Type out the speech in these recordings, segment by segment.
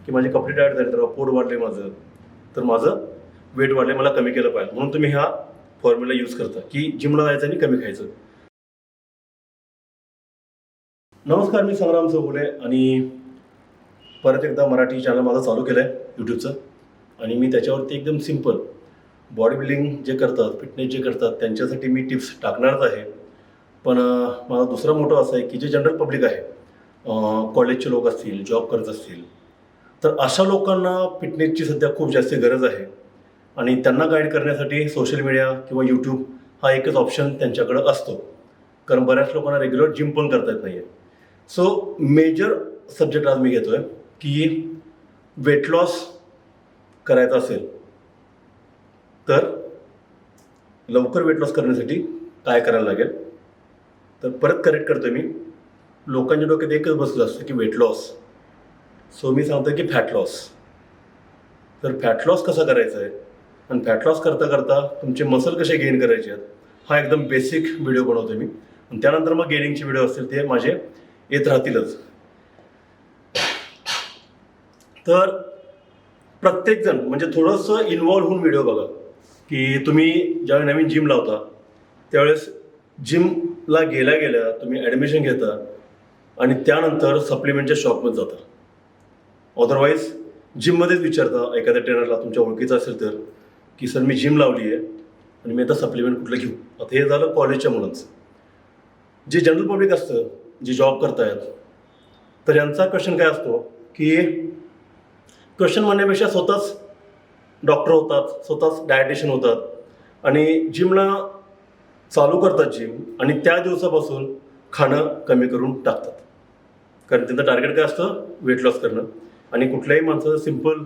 की माझे कपडे टाईट झाले, तर पोट वाढले माझं, तर माझं वेट वाढले, मला कमी केलं पाहिजे, म्हणून तुम्ही हा फॉर्म्युला यूज करता की जिमला जायचं आणि कमी खायचं. नमस्कार, मी संग्राम चौगुले आणि परत एकदा मराठी चॅनल माझा चालू केलं आहे यूट्यूबचं. आणि मी त्याच्यावरती एकदम सिम्पल बॉडी बिल्डिंग जे करतात, फिटनेस जे करतात, त्यांच्यासाठी मी टिप्स टाकणारच आहे. पण माझा दुसरा मोठं असं आहे की जे जनरल पब्लिक आहे, कॉलेजचे लोक असतील, जॉब करत असतील, तर अशा लोकांना फिटनेसची सध्या खूप जास्त गरज आहे. आणि त्यांना गाईड करण्यासाठी सोशल मीडिया किंवा यूट्यूब हा एकच ऑप्शन त्यांच्याकडं असतो, कारण बऱ्याच लोकांना रेग्युलर जिम पण करता येत नाही आहे. सो मेजर सब्जेक्ट आज मी घेतो आहे की वेट लॉस करायचा असेल तर लवकर वेट लॉस करण्यासाठी काय करायला लागेल. तर परत करेक्ट करतो मी, लोकांच्या डोक्यात एकच बसलं असतं की वेट लॉस, सो मी सांगतो की फॅट लॉस. तर फॅट लॉस कसा करायचा आहे आणि फॅट लॉस करता करता तुमचे मसल कसे गेन करायचे आहेत, हा एकदम बेसिक व्हिडिओ बनवतो मी. आणि त्यानंतर मग गेनिंगचे व्हिडिओ असतील ते माझे येत राहतीलच. तर प्रत्येकजण म्हणजे थोडंसं इन्व्हॉल्व्ह होऊन व्हिडिओ बघा, की तुम्ही ज्यावेळी नवीन जिम लावता त्यावेळेस जिमला गेल्या गेल्या तुम्ही ॲडमिशन घेता आणि त्यानंतर सप्लिमेंटच्या शॉपमध्ये जाता. अदरवाईज जिममध्येच विचारता एखाद्या ट्रेनरला, तुमच्या ओळखीचा असेल तर, की सर मी जिम लावली आहे आणि मी आता सप्लिमेंट कुठलं घेऊ. आता हे झालं कॉलेजच्या मुलांचं. जे जनरल पब्लिक असतं, जे जॉब करतायत, तर यांचा क्वेश्चन काय असतो की क्वेश्चन म्हणण्यापेक्षा स्वतःच डॉक्टर होतात, स्वतःच डायटिशियन होतात आणि जिमला चालू करतात जिम, आणि त्या दिवसापासून खाणं कमी करून टाकतात. कारण त्यांचं टार्गेट काय असतं, वेट लॉस करणं. आणि कुठल्याही माणसाचं सिम्पल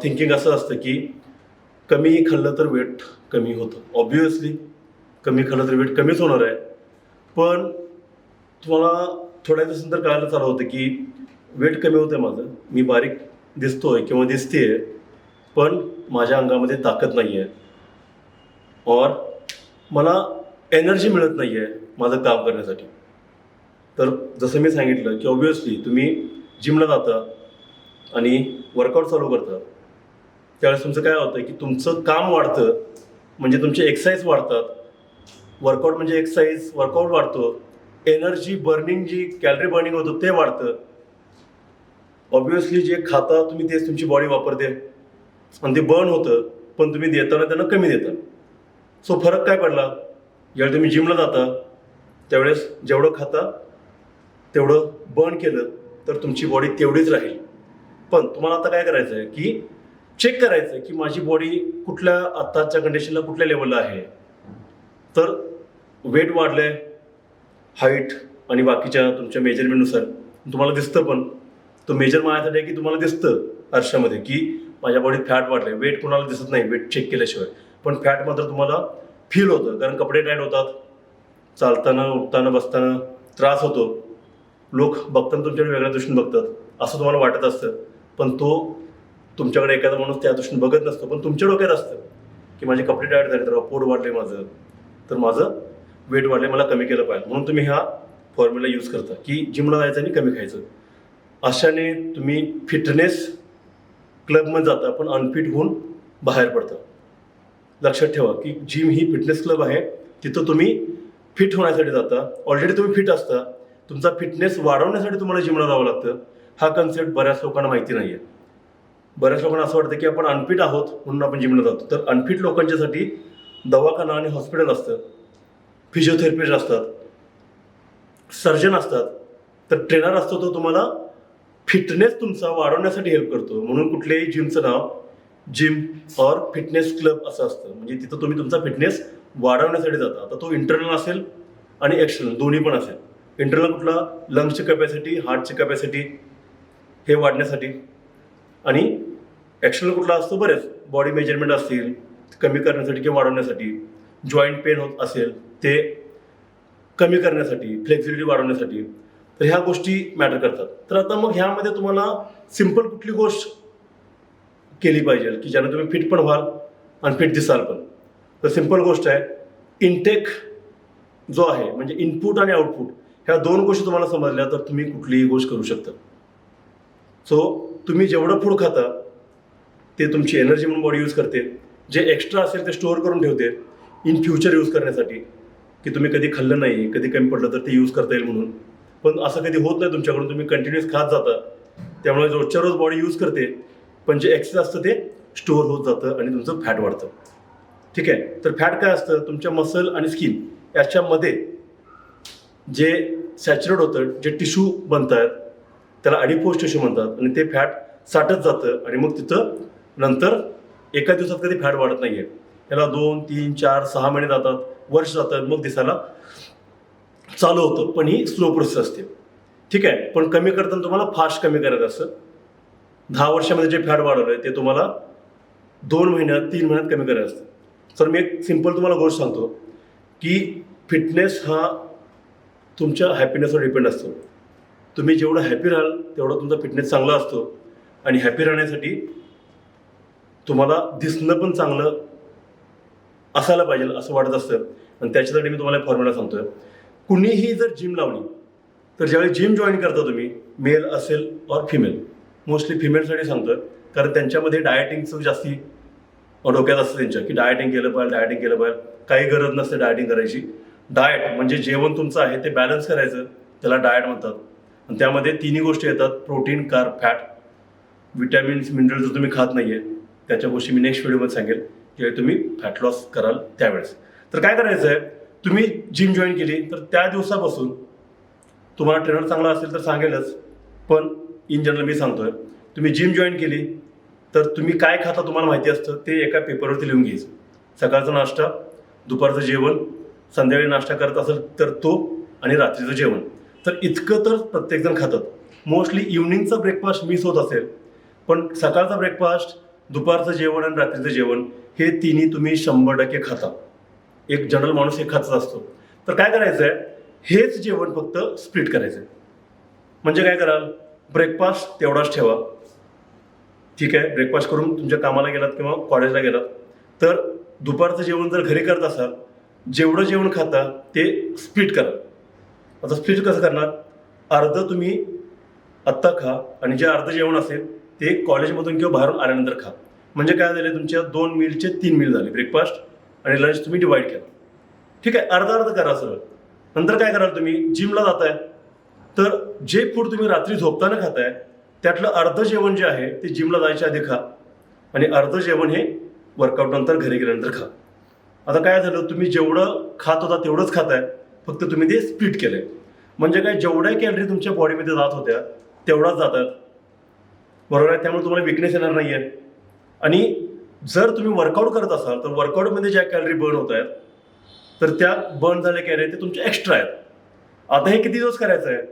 थिंकिंग असं असतं की कमी खाल्लं तर वेट कमी होतं. ऑब्व्हियसली कमी खाल्लं तर वेट कमीच होणार आहे. पण तुम्हाला थोड्या दिवसानंतर कळायला चालू होतं की वेट कमी होतं आहे माझं, मी बारीक दिसतोय किंवा दिसते, पण माझ्या अंगामध्ये ताकद नाही आहे, और मला एनर्जी मिळत नाही आहे माझं काम करण्यासाठी. तर जसं मी सांगितलं की ऑब्व्हियसली तुम्ही जिमला जाता आणि वर्कआउट चालू करता, त्यावेळेस तुमचं काय होतं की तुमचं काम वाढतं, म्हणजे तुमचे एक्सरसाइज वाढतात. वर्कआउट म्हणजे एक्सरसाइज, वर्कआउट वाढतो, एनर्जी बर्निंग, जी कॅलरी बर्निंग होतं ते वाढतं. ऑब्व्हियसली जे खाता तुम्ही तेच तुमची बॉडी वापरते आणि ते बर्न होतं, पण तुम्ही देताना त्यांना कमी देता. सो फरक काय पडला, ज्यावेळी तुम्ही जिमला जाता त्यावेळेस जेवढं खाता तेवढं बर्न केलं तर तुमची बॉडी तेवढीच राहील. पण तुम्हाला आता काय करायचं आहे की चेक करायचं आहे की माझी बॉडी कुठल्या आत्ताच्या कंडिशनला कुठल्या लेवलला आहे. तर वेट वाढलं आहे, हाईट आणि बाकीच्या तुमच्या मेजरमेंटनुसार तुम्हाला दिसतं, पण तो मेजर मारण्यासाठी आहे की तुम्हाला दिसतं आरशामध्ये की माझ्या बॉडीत फॅट वाढलं आहे. वेट कोणाला दिसत नाही वेट चेक केल्याशिवाय, पण फॅट मात्र तुम्हाला फील होतं, कारण कपडे टाईट होतात, चालताना उठताना बसताना त्रास होतो, लोक बघताना तुमच्याकडे वेगळ्या दृष्टीने बघतात असं तुम्हाला वाटत असतं. पण तो तुमच्याकडे एखादा माणूस त्या दृष्टीने बघत नसतो, पण तुमच्या डोक्यात असतं की माझे कपडे टाईट झाले, तर पोट वाढले माझं, तर माझं वेट वाढले, मला कमी केलं पाहिजे, म्हणून तुम्ही हा फॉर्म्युला यूज करता की जिमला जायचं आणि कमी खायचं. अशाने तुम्ही फिटनेस क्लबमध्ये जाता पण अनफिट होऊन बाहेर पडता. लक्षात ठेवा की जिम ही फिटनेस क्लब आहे, तिथं तुम्ही फिट होण्यासाठी जाता. ऑलरेडी तुम्ही फिट असता, तुमचा फिटनेस वाढवण्यासाठी तुम्हाला जिमला जावं लागतं. हा कन्सेप्ट बऱ्याच लोकांना माहिती नाही आहे. बऱ्याच लोकांना असं वाटतं की आपण अनफिट आहोत म्हणून आपण जिमला जातो. तर अनफिट लोकांच्यासाठी दवाखाना आणि हॉस्पिटल असतं, फिजिओथेरपिस्ट असतात, सर्जन असतात, तर ट्रेनर असतो, तो तुम्हाला फिटनेस तुमचा वाढवण्यासाठी हेल्प करतो. म्हणून कुठल्याही जिमचं नाव जिम और फिटनेस क्लब असं असतं, म्हणजे तिथं तुम्ही तुमचा फिटनेस वाढवण्यासाठी जाता. आता तो इंटरनल असेल आणि एक्सटर्नल दोन्ही पण असेल. इंटरनल कुठला, लंग्सची कॅपॅसिटी, हार्टची कॅपॅसिटी हे वाढण्यासाठी, आणि एक्सटर्नल कुठला असतो, बरेच बॉडी मेजरमेंट असतील कमी करण्यासाठी किंवा वाढवण्यासाठी, जॉईंट पेन होत असेल ते कमी करण्यासाठी, फ्लेक्सिबिलिटी वाढवण्यासाठी. तर ह्या गोष्टी मॅटर करतात. तर आता मग ह्यामध्ये तुम्हाला सिम्पल कुठली गोष्ट केली पाहिजे की ज्याने तुम्ही फिट पण व्हाल आणि फिट दिसाल पण. तर सिम्पल गोष्ट आहे, इनटेक जो आहे म्हणजे इनपुट आणि आउटपुट, ह्या दोन गोष्टी तुम्हाला समजल्या तर तुम्ही कुठलीही गोष्ट करू शकता. सो तुम्ही जेवढं फूड खाता ते तुमची एनर्जी म्हणून बॉडी यूज करते. जे एक्स्ट्रा असेल ते स्टोअर करून ठेवते इन फ्युचर यूज करण्यासाठी, की तुम्ही कधी खाल्लं नाही, कधी कमी पडलं तर ते यूज करता येईल म्हणून. पण असं कधी होत नाही तुमच्याकडून, तुम्ही कंटिन्युअस खात जाता, त्यामुळे रोजच्या रोज बॉडी यूज करते, पण जे एक्सेस असतं ते स्टोअर होत जातं आणि तुमचं फॅट वाढतं. ठीक आहे. तर फॅट काय असतं, तुमच्या मसल आणि स्किन याच्यामध्ये जे सॅच्युरेट होतं, जे टिश्यू बनतात त्याला ॲडिपोज टिश्यू म्हणतात, आणि ते फॅट साठत जातं आणि मग तिथं नंतर एका दिवसात कधी फॅट वाढत नाही आहे. याला 2, 3, 4, 6 महिने जातात, वर्ष जातात, मग दिसायला चालू होतं. पण ही स्लो प्रोसेस असते. ठीक आहे. पण कमी करताना तुम्हाला फास्ट कमी करायचं असतं. 10 वर्षामध्ये जे फॅट वाढवलं आहे ते तुम्हाला 2 महिन्यात 3 महिन्यात कमी करायचं असतं. तर मी एक सिम्पल तुम्हाला गोष्ट सांगतो की फिटनेस हा तुमच्या हॅपीनेसवर डिपेंड असतो. तुम्ही जेवढं हॅपी राहाल तेवढा तुमचा फिटनेस चांगला असतो, आणि हॅपी राहण्यासाठी तुम्हाला दिसणं पण चांगलं असायला पाहिजे असं वाटत असतं. आणि त्याच्यासाठी मी तुम्हाला फॉर्म्युला सांगतोय. कुणीही जर जिम लावली तर ज्यावेळी जिम जॉईन करता तुम्ही, मेल असेल और फिमेल, मोस्टली फिमेलसाठी सांगतोय, कारण त्यांच्यामध्ये डायटिंगचं जास्ती डोक्यात असतं त्यांच्या, की डायटिंग केलं पाहिजे. काही गरज नसते डायटिंग करायची. डाएट म्हणजे जेवण तुमचं आहे ते बॅलन्स करायचं, त्याला डाएट म्हणतात. आणि त्यामध्ये तिन्ही गोष्टी येतात: प्रोटीन, कार्ब, फॅट. विटॅमिन्स, मिनरल जर तुम्ही खात नाही आहे त्याच्या गोष्टी मी नेक्स्ट व्हिडिओमध्ये सांगेल, जेव्हा तुम्ही फॅट लॉस कराल त्यावेळेस. तर काय करायचं आहे, तुम्ही जिम जॉईन केली तर त्या दिवसापासून तुम्हाला ट्रेनर चांगला असेल तर सांगेलच, पण इन जनरल मी सांगतोय, तुम्ही जिम जॉईन केली तर तुम्ही काय खाता तुम्हाला माहिती असतं, ते एका पेपरवरती लिहून घ्यायचं. सकाळचा नाश्ता, दुपारचं जेवण, संध्याकाळी नाश्ता करत असेल तर तो, आणि रात्रीचं जेवण. तर इतकं तर प्रत्येकजण खातात. मोस्टली इव्हनिंगचा ब्रेकफास्ट मिस होत असेल, पण सकाळचा ब्रेकफास्ट, दुपारचं जेवण आणि रात्रीचं जेवण हे तिन्ही तुम्ही 100% खाता. एक जनरल माणूस हे खातच असतो. तर काय करायचं आहे, हेच जेवण फक्त स्प्लिट करायचं आहे. म्हणजे काय कराल, ब्रेकफास्ट तेवढाच ठेवा. ठीक आहे. ब्रेकफास्ट करून तुमच्या कामाला गेलात किंवा कॉलेजला गेलात तर दुपारचं जेवण जर घरी करत असाल, जेवढं जेवण खाता ते स्प्लिट करा. आता स्प्लिट कसं करणार, अर्धं तुम्ही आत्ता खा आणि जे अर्धं जेवण असेल ते कॉलेजमधून किंवा बाहेरून आल्यानंतर खा. म्हणजे काय झाले, तुमच्या 2 मीलचे 3 मील झाले. ब्रेकफास्ट आणि लंच तुम्ही डिवाईड केला. ठीक आहे. अर्धा करा सरळ. नंतर काय कराल, तुम्ही जिमला जाताय तर जे फूड तुम्ही रात्री झोपताना खाताय त्यातलं अर्धं जेवण जे आहे ते जिमला जायच्या आधी खा, आणि अर्धं जेवण हे वर्कआउट नंतर घरी गेल्यानंतर खा. आता काय झालं, तुम्ही जेवढं खात होता तेवढंच खाताय, फक्त तुम्ही ते स्प्लिट केलंय. म्हणजे काय, जेवढ्या कॅलरी तुमच्या बॉडीमध्ये जात होत्या तेवढाच जातात, बरोबर आहे. त्यामुळे तुम्हाला विकनेस येणार नाही आहे. आणि जर तुम्ही वर्कआउट करत असाल तर वर्कआउटमध्ये ज्या कॅलरी बर्न होत आहेत तर त्या बर्न झालेल्या कॅलरी ते तुमच्या एक्स्ट्रा आहेत. आता हे किती दिवस करायचं आहे,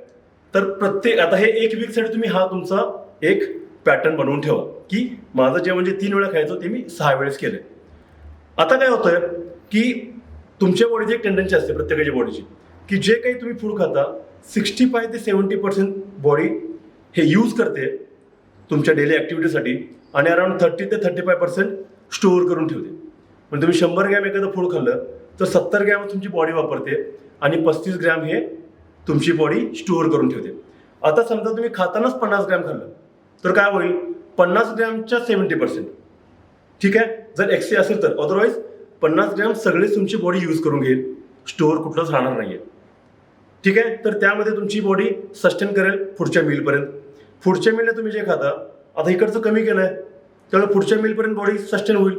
तर आता हे 1 वीकसाठी तुम्ही हा तुमचा एक पॅटर्न बनवून ठेवा, की माझं जेवण जे 3 वेळा खायचं ते मी 6 वेळेस केलंय. आता काय होतंय की तुमच्या बॉडीची एक टेंडन्सी असते, प्रत्येकाच्या बॉडीची, की जे काही तुम्ही फूड खाता 65 ते 70% बॉडी हे यूज करते तुमच्या डेली ॲक्टिव्हिटीसाठी, आणि अराउंड 30 ते 35% स्टोअर करून ठेवते. म्हणजे तुम्ही 100 ग्रॅम एखादं फूड खाल्लं तर 70 ग्रॅम तुमची बॉडी वापरते, आणि 35 ग्रॅम हे तुमची बॉडी स्टोअर करून ठेवते. आता समजा तुम्ही खातानाच 50 ग्रॅम खाल्लं तर काय होईल, 50 ग्रॅमच्या 70%. ठीक आहे. जर एक्स्ट्रा असेल तर, अदरवाईज 50 ग्रॅम सगळेच तुमची बॉडी यूज करून घेईल, स्टोअर कुठलंच राहणार नाही आहे. ठीक आहे. तर त्यामध्ये तुमची बॉडी सस्टेन करेल पुढच्या मीलपर्यंत. पुढच्या मीलला तुम्ही जे खाता, आता इकडचं कमी केलं आहे त्यामुळे पुढच्या मीलपर्यंत बॉडी सस्टेन होईल.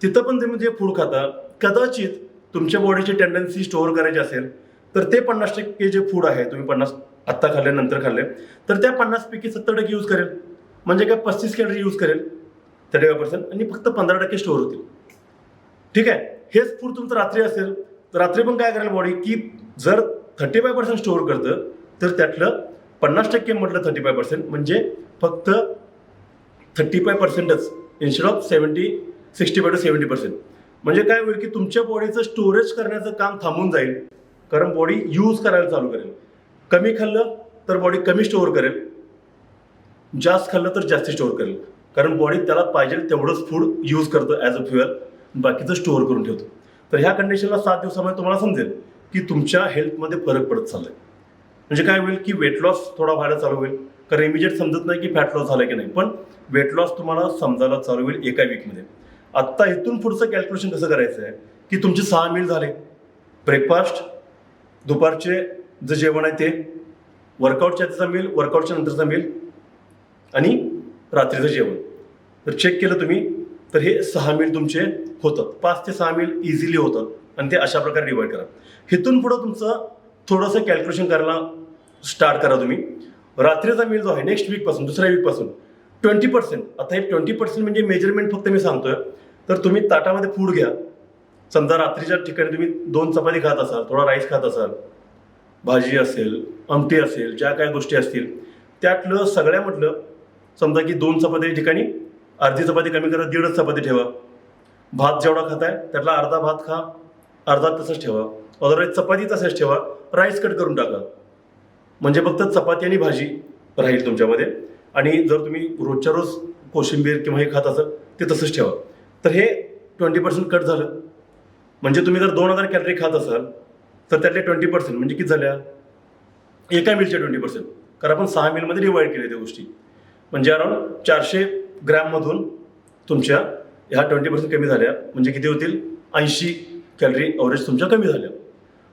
तिथं पण तुम्ही जे फूड खाता, कदाचित तुमच्या बॉडीची टेंडन्सी स्टोअर करायची असेल तर ते 50% जे फूड आहे तुम्ही 50 आत्ता खाल्ले नंतर खाल्ले तर त्या 50 पैकी 70% यूज करेल. म्हणजे काय, 35 कॅलरी यूज करेल 35%, आणि फक्त 15% स्टोअर होतील. ठीक आहे. हेच फूड तुमचं रात्री असेल तर रात्री पण काय करेल बॉडी, की जर 35% स्टोअर करतं तर त्यातलं 50% म्हटलं 35%, म्हणजे फक्त 35%च इन्स्टेड ऑफ 65 to 70%. म्हणजे काय होईल की तुमच्या बॉडीचं स्टोरेज करण्याचं काम थांबून जाईल, कारण बॉडी यूज करायला चालू करेल. कमी खाल्लं तर बॉडी कमी स्टोअर करेल, जास्त खाल्लं तर जास्त स्टोअर करेल, कारण बॉडी त्याला पाहिजे तेवढंच फूड यूज करतो ॲज अ फ्युअल, बाकीचं स्टोअर करून ठेवतो. तर ह्या कंडिशनला 7 दिवसामध्ये तुम्हाला समजेल की तुमच्या हेल्थमध्ये फरक पडत चाललाय. म्हणजे काय होईल की वेट लॉस थोडा व्हायला चालू होईल, कारण इमिजिएट समजत नाही की फॅट लॉस झाला की नाही, पण वेट लॉस तुम्हाला समजायला चालू होईल एका वीकमध्ये. आत्ता इथून पुढचं कॅल्क्युलेशन कसं करायचं आहे की तुमचे 6 मील झाले, ब्रेकफास्ट, दुपारचे जे जेवण आहे ते, वर्कआउटच्या आधीचा मील, वर्कआउटच्या नंतरचा मील आणि रात्रीचं जेवण. तर चेक केलं तुम्ही तर हे 6 मील तुमचे होतात. 5 ते 6 मील इझिली होतात आणि ते अशा प्रकारे डिवाईड करा. इथून पुढं तुमचं थोडंसं कॅल्क्युलेशन करायला स्टार्ट करा तुम्ही. रात्रीचा मील जो आहे नेक्स्ट वीकपासून, दुसऱ्या वीकपासून 20%. आता हे 20% म्हणजे मेजरमेंट फक्त मी सांगतोय. तर तुम्ही ताटामध्ये फूड घ्या. समजा रात्रीच्या ठिकाणी तुम्ही 2 चपाती खात असाल, थोडा राईस खात असाल, भाजी असेल, आमटी असेल, ज्या काय गोष्टी असतील त्यातलं सगळ्यामधलं समजा की 2 चपाती ठिकाणी अर्धी चपाती कमी करा, 1.5 चपाती ठेवा. भात जेवढा खाताय त्यातला अर्धा भात खा, अर्धा तसंच ठेवा. अदरवाईज चपाती तसंच ठेवा, राईस कट करून टाका. म्हणजे फक्त चपाती आणि भाजी राहील तुमच्यामध्ये. आणि जर तुम्ही रोजच्या रोज कोशिंबीर किंवा हे खात असाल ते तसंच ठेवा. तर हे 20% कट झालं. म्हणजे तुम्ही जर 2000 कॅलरी खात असाल तर त्यातले 20% म्हणजे किती झाल्या, एका मीलच्या 20%. कारण आपण 6 मीलमध्ये डिवाईड केले त्या गोष्टी. म्हणजे अराउंड 400 ग्रॅममधून तुमच्या ह्या 20% कमी झाल्या. म्हणजे किती होतील, 80 कॅलरी अवरेज तुमच्या कमी झाल्या.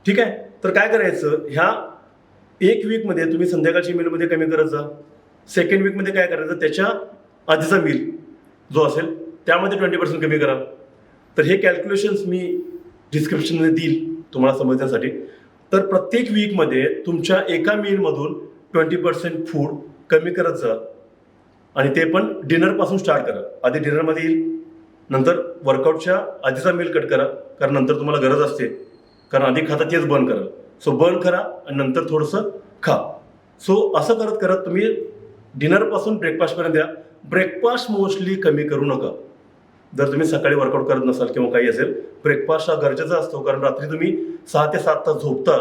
ठीक आहे. तर काय करायचं, ह्या एक वीकमध्ये तुम्ही संध्याकाळची मीलमध्ये कमी करत जा. सेकंड वीकमध्ये काय करायचं, त्याच्या आधीचा मील जो असेल त्यामध्ये 20% कमी करा. तर हे कॅल्क्युलेशन्स मी डिस्क्रिप्शनमध्ये देईल तुम्हाला समजण्यासाठी. तर प्रत्येक वीकमध्ये तुमच्या एका मीलमधून 20% फूड कमी करत जा आणि ते पण डिनरपासून स्टार्ट करा. आधी डिनरमध्ये येईल, नंतर वर्कआउटच्या आधीचा मील कट करा, कारण नंतर तुम्हाला गरज असते. कारण आधी खाता तेच बर्न करा. सो बर्न करा आणि नंतर थोडंसं खा. सो असं करत करत तुम्ही डिनरपासून ब्रेकफास्टपर्यंत द्या. ब्रेकफास्ट मोस्टली कमी करू नका. जर तुम्ही सकाळी वर्कआउट करत नसाल किंवा काही असेल, ब्रेकफास्ट हा गरजेचा असतो. कारण रात्री तुम्ही 6 ते 7 तास झोपता,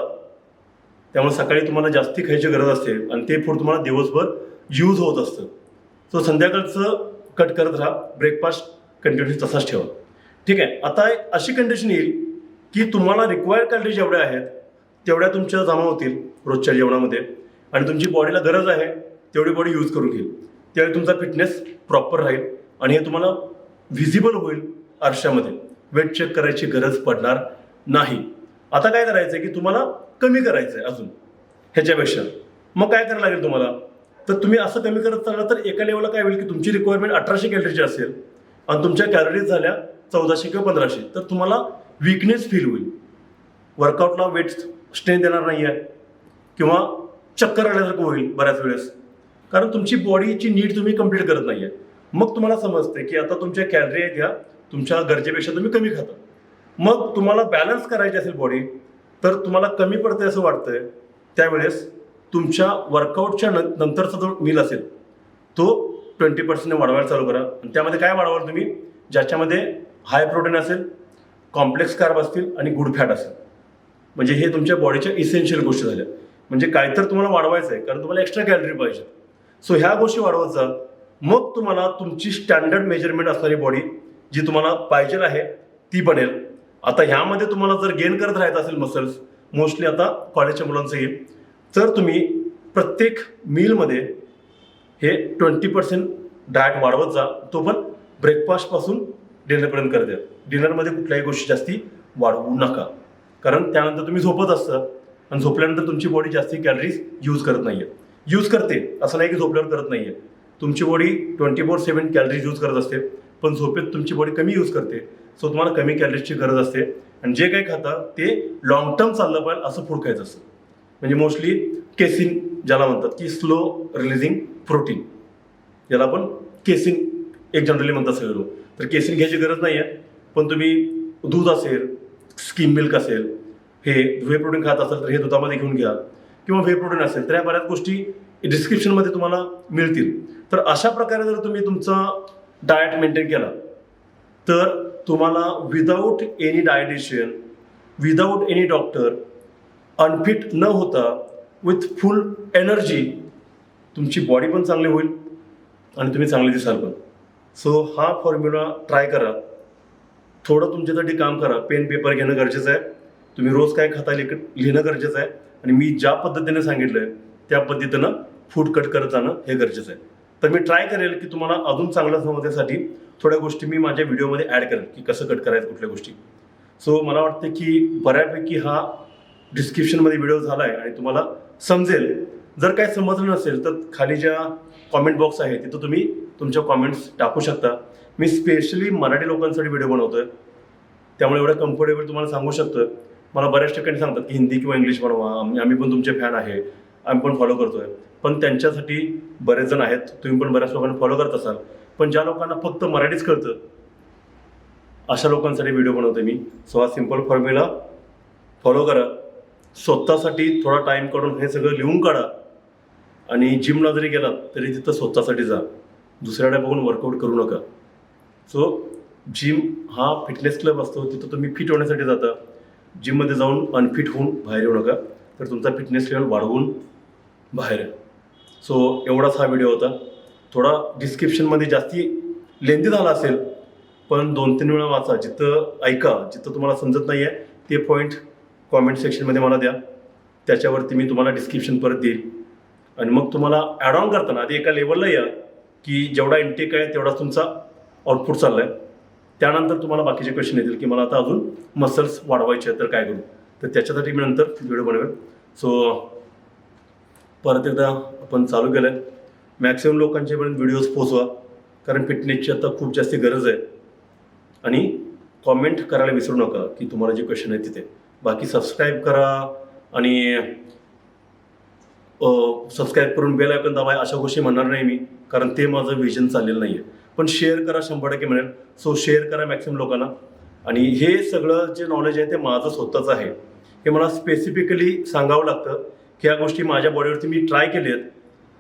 त्यामुळे सकाळी तुम्हाला जास्ती खायची गरज असते आणि ते फूड तुम्हाला दिवसभर यूज होत असतं. सो संध्याकाळचं कट करत राहा, ब्रेकफास्ट कंटिन्युअसली तसाच ठेवा. ठीक आहे. आता एक अशी कंडिशन येईल की तुम्हाला रिक्वायर्ड कॅलरी जेवढ्या आहेत तेवढ्या तुमच्या जमा होतील रोजच्या जेवणामध्ये आणि तुमची बॉडीला गरज आहे तेवढी बॉडी यूज करून घेईल. त्यावेळी तुमचा फिटनेस प्रॉपर राहील आणि हे तुम्हाला व्हिजिबल होईल आरशामध्ये. वेट चेक करायची गरज पडणार नाही. आता काय करायचं आहे की तुम्हाला कमी करायचं आहे अजून ह्याच्यापेक्षा. मग काय करायला लागेल तुम्हाला, तर तुम्ही असं कमी करत चालला तर एका लेवलला काय होईल की तुमची रिक्वायरमेंट 1800 कॅलरीची असेल आणि तुमच्या कॅलरीज झाल्या 1400 किंवा 1500. तर तुम्हाला वीकनेस फील होईल. वर्कआउटला वेट स्ट्रेंथ देणार नाही आहे किंवा चक्कर आल्यासारखं होईल बऱ्याच वेळेस, कारण तुमची बॉडीची नीड तुम्ही कंप्लीट करत नाही आहे. मग तुम्हाला समजते की आता तुमच्या कॅलरी आहेत ह्या तुमच्या गरजेपेक्षा तुम्ही कमी खाता. मग तुम्हाला बॅलन्स करायची असेल बॉडी, तर तुम्हाला कमी पडते असं वाटतंय, त्यावेळेस तुमच्या वर्कआउटच्या नंतरचा जो मील असेल तो 20% वाढवायला चालू करा. आणि त्यामध्ये काय वाढवाल तुम्ही, ज्याच्यामध्ये हाय प्रोटीन असेल, कॉम्प्लेक्स कार्ब असतील आणि गुड फॅट असेल. म्हणजे हे तुमच्या बॉडीच्या इसेन्शियल गोष्टी झाल्या. म्हणजे काय तर तुम्हाला वाढवायचं आहे कारण तुम्हाला एक्स्ट्रा कॅलरी पाहिजे. सो ह्या गोष्टी वाढवत जा. मग तुम्हाला तुमची स्टँडर्ड मेजरमेंट असणारी बॉडी जी तुम्हाला पाहिजे आहे ती बनेल. आता ह्यामध्ये तुम्हाला जर गेन करत राहायचं असेल मसल्स, मोस्टली आता कॉलेजच्या मुलांचं येईल, तर तुम्ही प्रत्येक मीलमध्ये हे 20% डाएट वाढवत जा. तो पण ब्रेकफास्टपासून डिनरपर्यंत करत द्या. डिनरमध्ये कुठल्याही गोष्टी जास्ती वाढवू नका, कारण त्यानंतर तुम्ही झोपत असता आणि झोपल्यानंतर तुमची बॉडी जास्ती कॅलरीज यूज करत नाही आहे. यूज करते असं नाही की झोपल्यावर करत नाही आहे. तुमची बॉडी 24/7 कॅलरीज यूज करत असते, पण झोपेत तुमची बॉडी कमी यूज करते. सो तुम्हाला कमी कॅलरीजची गरज असते आणि जे काही खाता ते लॉंग टर्म चाललं पाहिजे असं फूड खायचं असतं. म्हणजे मोस्टली केसिन ज्याला म्हणतात की स्लो रिलीजिंग प्रोटीन, ज्याला आपण केसिन एक जनरली म्हणतात सगळे लोक. तर केसिन घ्यायची गरज नाही आहे, पण तुम्ही दूध असेल, स्किम मिल्क असेल, हे व्हे प्रोटीन खात असाल तर हे दुधामध्ये घेऊन घ्या, किंवा व्हे प्रोटीन असेल तर ह्या बऱ्याच गोष्टी डिस्क्रिप्शनमध्ये तुम्हाला मिळतील. तर अशा प्रकारे जर तुम्ही तुमचा डाएट मेंटेन केला तर तुम्हाला without any dietitian, without any doctor, unfit न होता विथ फुल एनर्जी तुमची बॉडी पण चांगली होईल आणि तुम्ही चांगले दिसाल पण. सो हा फॉर्म्युला ट्राय करा. थोडं तुमच्यासाठी काम करा. पेन पेपर घेणं गरजेचं आहे. तुम्ही रोज काय खाता लिहिणं गरजेचं आहे आणि मी ज्या पद्धतीने सांगितलं आहे त्या पद्धतीनं फूड कट करत जाणं हे गरजेचं आहे. तर मी ट्राय करेल की तुम्हाला अजून चांगलं समजण्यासाठी थोड्या गोष्टी मी माझ्या व्हिडिओमध्ये ॲड करेल की कसं कट करायचं कुठल्या गोष्टी. सो मला वाटतं की बऱ्यापैकी हा डिस्क्रिप्शनमध्ये व्हिडिओ झाला आहे आणि तुम्हाला समजेल. जर काय समजलं नसेल तर खाली ज्या कॉमेंट बॉक्स आहे तिथं तुम्ही तुमच्या कॉमेंट्स टाकू शकता. मी स्पेशली मराठी लोकांसाठी व्हिडिओ बनवतोय, त्यामुळे एवढं कम्फर्टेबल तुम्हाला सांगू शकतो. मला बऱ्याच ठिकाणी सांगतात की हिंदी किंवा इंग्लिश बनवा, आम्ही पण तुमचे फॅन आहे, आम्ही पण फॉलो करतोय. पण त्यांच्यासाठी बरेच जण आहेत, तुम्ही पण बऱ्याच लोकांना फॉलो करत असाल, पण ज्या लोकांना फक्त मराठीच कळतं अशा लोकांसाठी व्हिडिओ बनवतो मी. सो हा सिम्पल फॉर्म्युला फॉलो करा. स्वतःसाठी थोडा टाईम काढून हे सगळं लिहून काढा आणि जिमला जरी गेलात तरी तिथं स्वतःसाठी जा, दुसऱ्याकडे बघून वर्कआउट करू नका. सो जिम हा फिटनेस क्लब असतो, तिथं तुम्ही फिट होण्यासाठी जाता. जिममध्ये जाऊन अनफिट होऊन बाहेर येऊ नका, तर तुमचा फिटनेस लेवल वाढवून बाहेर आहे. सो एवढाच हा व्हिडिओ होता. थोडा डिस्क्रिप्शनमध्ये जास्ती लेंदी झाला असेल, पण 2-3 वेळा वाचा, जिथं ऐका, जिथं तुम्हाला समजत नाही आहे ते पॉईंट कॉमेंट सेक्शनमध्ये मला द्या, त्याच्यावरती मी तुम्हाला डिस्क्रिप्शन परत देईल. आणि मग तुम्हाला ॲड ऑन करताना आधी एका लेवलला या की जेवढा इंटेक आहे तेवढा तुमचा आउटपुट चालला आहे. त्यानंतर तुम्हाला बाकीचे क्वेश्चन येतील की मला आता अजून मसल्स वाढवायचे आहेत तर काय करू, तर त्याच्यासाठी मी नंतर व्हिडिओ बनवेल. सो परत एकदा आपण चालू केलं आहे. मॅक्सिमम लोकांच्यापर्यंत व्हिडिओज पोचवा, कारण फिटनेसची आता खूप जास्त गरज आहे. आणि कॉमेंट करायला विसरू नका की तुम्हाला जे क्वेश्चन आहे तिथे. बाकी सबस्क्राईब करा आणि सबस्क्राईब करून बेल आयकॉन दाबा अशा गोष्टी म्हणणार नाही मी, कारण ते माझं विजन चाललेलं नाही आहे. पण शेअर करा, 100% मिळेल. सो शेअर करा मॅक्सिमम लोकांना. आणि हे सगळं जे नॉलेज आहे ते माझं स्वतःचं आहे. हे मला स्पेसिफिकली सांगावं लागतं की ह्या गोष्टी माझ्या बॉडीवरती मी ट्राय केली आहेत,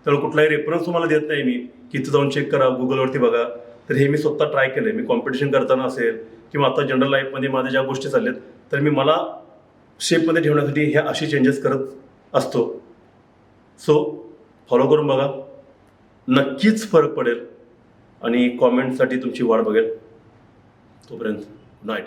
तर कुठलाही रेफरन्स तुम्हाला देत नाही मी की इथं जाऊन चेक करा, गुगलवरती बघा. तर हे मी स्वतः ट्राय केलं आहे. मी कॉम्पिटिशन करताना असेल किंवा आता जनरल लाईफमध्ये माझ्या ज्या गोष्टी चालल्यात, तर मी मला शेपमध्ये ठेवण्यासाठी ह्या अशी चेंजेस करत असतो. सो फॉलो करून बघा, नक्कीच फरक पडेल आणि कॉमेंटसाठी तुमची वाट बघेल. तोपर्यंत गुड नाईट.